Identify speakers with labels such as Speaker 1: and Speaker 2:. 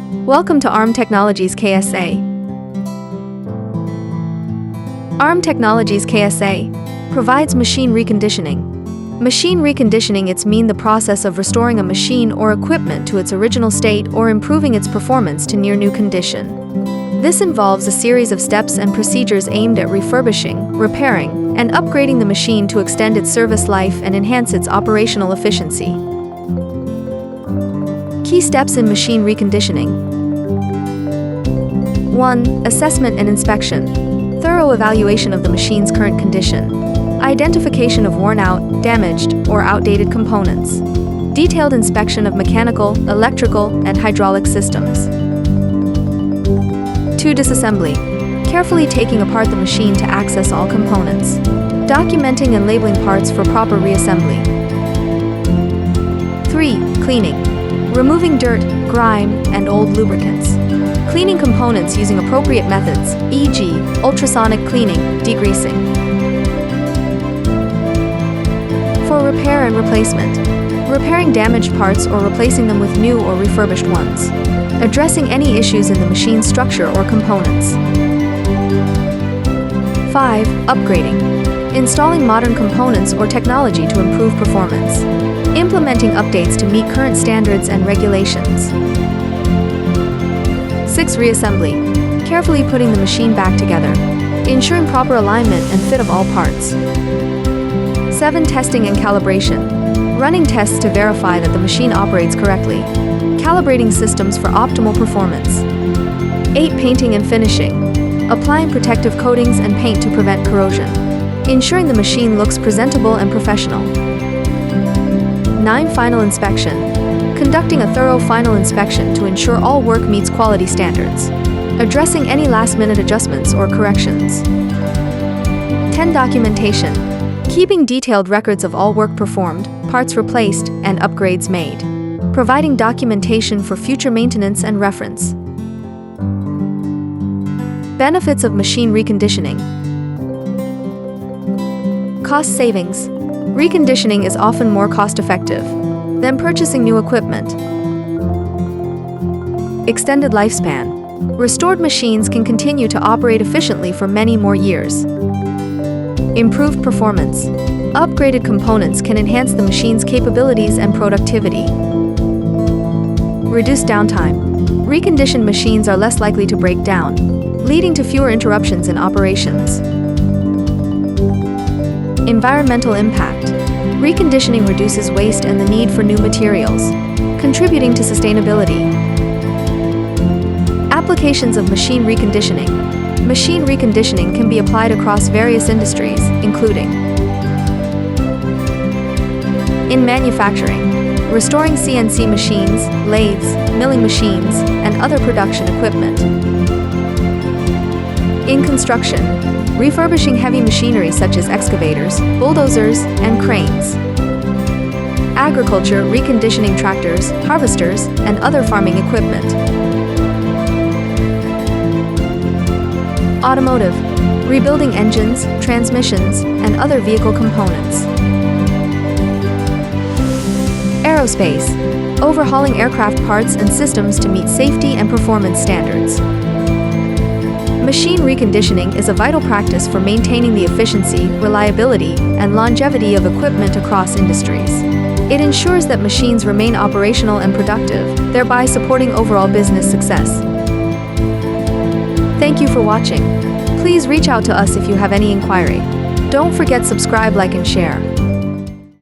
Speaker 1: Welcome to ARM Technologies KSA. ARM Technologies KSA provides machine reconditioning. Machine reconditioning it's mean the process of restoring a machine or equipment to its original state or improving its performance to near new condition. This involves a series of steps and procedures aimed at refurbishing, repairing, and upgrading the machine to extend its service life and enhance its operational efficiency. Key steps in machine reconditioning. 1. Assessment and inspection. Thorough evaluation of the machine's current condition. Identification of worn out, damaged, or outdated components. Detailed inspection of mechanical, electrical, and hydraulic systems. 2. Disassembly. Carefully taking apart the machine to access all components. Documenting and labeling parts for proper reassembly. 3. Cleaning. Removing dirt, grime, and old lubricants. Cleaning components using appropriate methods, e.g., ultrasonic cleaning, degreasing. 4. Repair and replacement. Repairing damaged parts or replacing them with new or refurbished ones. Addressing any issues in the machine's structure or components. 5. Upgrading. Installing modern components or technology to improve performance. Implementing updates to meet current standards and regulations. 6. Reassembly. Carefully putting the machine back together, ensuring proper alignment and fit of all parts. 7. Testing and calibration. Running tests to verify that the machine operates correctly. Calibrating systems for optimal performance. 8. Painting and finishing. Applying protective coatings and paint to prevent corrosion. Ensuring the machine looks presentable and professional. 9. Final inspection. Conducting a thorough final inspection to ensure all work meets quality standards. Addressing any last-minute adjustments or corrections. 10. Documentation. Keeping detailed records of all work performed, parts replaced, and upgrades made. Providing documentation for future maintenance and reference. Benefits of machine reconditioning. Cost savings. Reconditioning is often more cost-effective than purchasing new equipment. Extended lifespan. Restored machines can continue to operate efficiently for many more years. Improved performance. Upgraded components can enhance the machine's capabilities and productivity. Reduced downtime. Reconditioned machines are less likely to break down, leading to fewer interruptions in operations. Environmental impact. Reconditioning reduces waste and the need for new materials, contributing to sustainability. Applications of machine reconditioning. Machine reconditioning can be applied across various industries, including in manufacturing, restoring CNC machines, lathes, milling machines, and other production equipment. In construction, refurbishing heavy machinery such as excavators, bulldozers, and cranes. Agriculture, reconditioning tractors, harvesters, and other farming equipment. Automotive, rebuilding engines, transmissions, and other vehicle components. Aerospace, overhauling aircraft parts and systems to meet safety and performance standards. Machine reconditioning is a vital practice for maintaining the efficiency, reliability, and longevity of equipment across industries. It ensures that machines remain operational and productive, thereby supporting overall business success. Thank you for watching. Please reach out to us if you have any inquiry. Don't forget subscribe, like, and share.